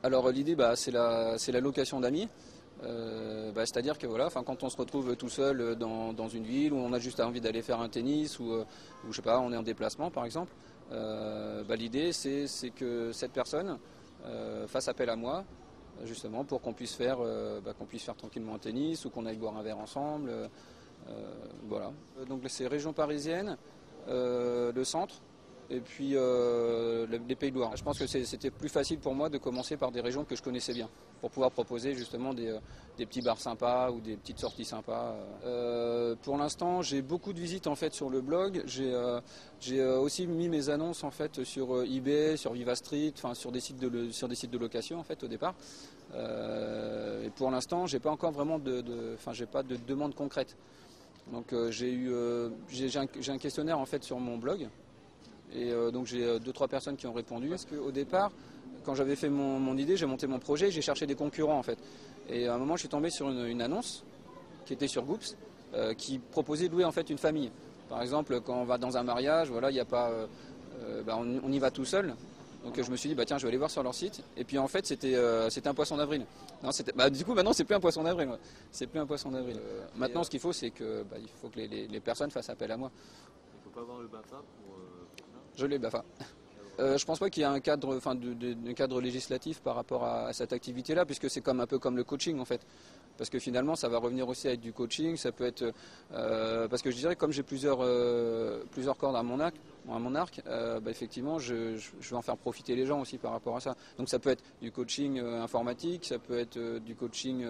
Alors l'idée, c'est la location d'amis. C'est-à-dire que voilà, quand on se retrouve tout seul dans une ville où on a juste envie d'aller faire un tennis ou je sais pas, on est en déplacement par exemple, l'idée c'est que cette personne fasse appel à moi justement pour qu'on puisse faire tranquillement un tennis ou qu'on aille boire un verre ensemble. Voilà. Donc c'est région parisienne, le centre. Et puis les Pays de Loire. Je pense que c'était plus facile pour moi de commencer par des régions que je connaissais bien, pour pouvoir proposer justement des petits bars sympas ou des petites sorties sympas. Pour l'instant, j'ai beaucoup de visites en fait sur le blog. J'ai aussi mis mes annonces en fait sur eBay, sur Vivastreet, sur des sites de location en fait au départ. Et pour l'instant, j'ai pas encore vraiment j'ai pas de demande concrète. Donc j'ai un questionnaire en fait sur mon blog. Et donc j'ai 2-3 personnes qui ont répondu. Parce qu'au départ, quand j'avais fait mon idée, j'ai monté mon projet, j'ai cherché des concurrents en fait. Et à un moment, je suis tombé sur une annonce qui était sur Goops, qui proposait de louer en fait une famille. Par exemple, quand on va dans un mariage, voilà, il n'y a pas, on y va tout seul. Donc je me suis dit, tiens, je vais aller voir sur leur site. Et puis en fait, c'était un poisson d'avril. Non, du coup, maintenant, c'est plus un poisson d'avril. Ouais. C'est plus un poisson d'avril. Maintenant, ce qu'il faut, c'est que il faut que les personnes fassent appel à moi. Il ne faut pas avoir le BAFA pour... Je l'ai, BAFA. Je pense pas qu'il y ait un cadre, un cadre législatif par rapport à cette activité-là, puisque c'est un peu comme le coaching en fait. Parce que finalement, ça va revenir aussi avec du coaching. Ça peut être, parce que je dirais, comme j'ai plusieurs cordes à mon arc, effectivement, je vais en faire profiter les gens aussi par rapport à ça. Donc ça peut être du coaching informatique, ça peut être du coaching,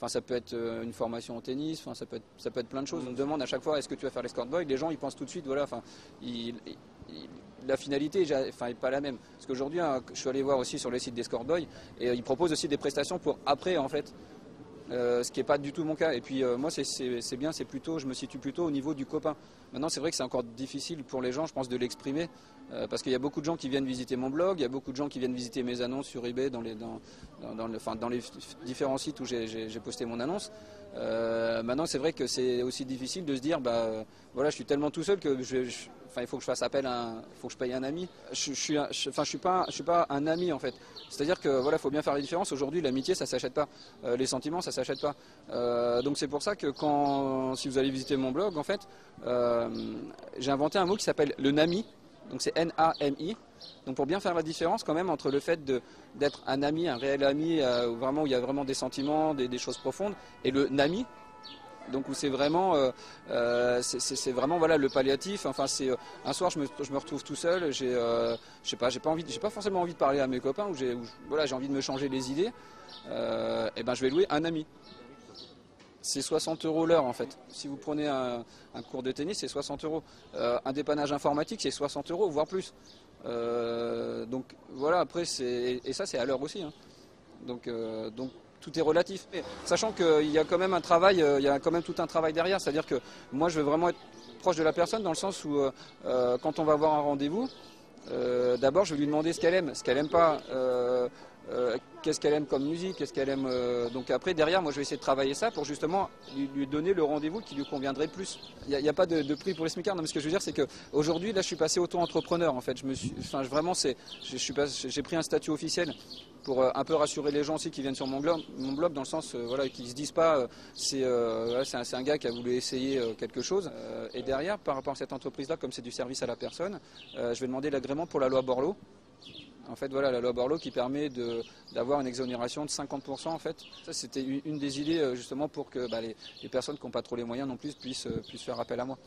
ça peut être une formation au tennis, ça peut être plein de choses. On me demande à chaque fois, est-ce que tu vas faire l'escort boy? Les gens, ils pensent tout de suite, voilà, la finalité n'est pas la même. Parce qu'aujourd'hui, je suis allé voir aussi sur le site d'Escort Boy et ils proposent aussi des prestations pour après en fait. Ce qui n'est pas du tout mon cas. Et puis moi, c'est bien, je me situe plutôt au niveau du copain. Maintenant, c'est vrai que c'est encore difficile pour les gens, je pense, de l'exprimer, parce qu'il y a beaucoup de gens qui viennent visiter mon blog, il y a beaucoup de gens qui viennent visiter mes annonces sur eBay, dans les différents sites où j'ai posté mon annonce. Maintenant, c'est vrai que c'est aussi difficile de se dire, voilà, je suis tellement tout seul que il faut que je fasse appel il faut que je paye un ami. Je suis pas un ami en fait. C'est-à-dire que voilà, faut bien faire la différence. Aujourd'hui, l'amitié, ça s'achète pas. Les sentiments, ça s'achète pas. Donc c'est pour ça que si vous allez visiter mon blog, en fait, j'ai inventé un mot qui s'appelle le nami. Donc c'est N-A-M-I. Donc pour bien faire la différence quand même entre le fait d'être un ami, un réel ami, où il y a vraiment des sentiments, des choses profondes, et le nami. Donc où c'est vraiment, voilà le palliatif. Un soir je me retrouve tout seul. J'ai pas forcément envie de parler à mes copains. J'ai envie de me changer les idées. Je vais louer un ami. C'est 60 € l'heure en fait. Si vous prenez un cours de tennis, c'est 60 €. Un dépannage informatique, c'est 60 €, voire plus. Donc voilà, après et ça c'est à l'heure aussi. Hein. Donc tout est relatif. Mais, sachant qu'il y a quand même un travail, il y a quand même tout un travail derrière. C'est-à-dire que moi je veux vraiment être proche de la personne dans le sens où quand on va avoir un rendez-vous, d'abord je vais lui demander ce qu'elle aime, ce qu'elle aime pas. Qu'est-ce qu'elle aime comme musique, qu'est-ce qu'elle aime. Donc après, derrière, moi je vais essayer de travailler ça pour justement lui donner le rendez-vous qui lui conviendrait plus. Il n'y a pas de prix pour les smicards. Non, mais ce que je veux dire, c'est qu'aujourd'hui, là, je suis passé auto-entrepreneur en fait. J'ai pris un statut officiel pour un peu rassurer les gens aussi qui viennent sur mon blog dans le sens qu'ils ne se disent pas c'est un gars qui a voulu essayer quelque chose. Et derrière, par rapport à cette entreprise-là, comme c'est du service à la personne, je vais demander l'agrément pour la loi Borloo. En fait, voilà, la loi Borloo qui permet d'avoir une exonération de 50% en fait. Ça, c'était une des idées justement pour que les personnes qui n'ont pas trop les moyens non plus puissent faire appel à moi.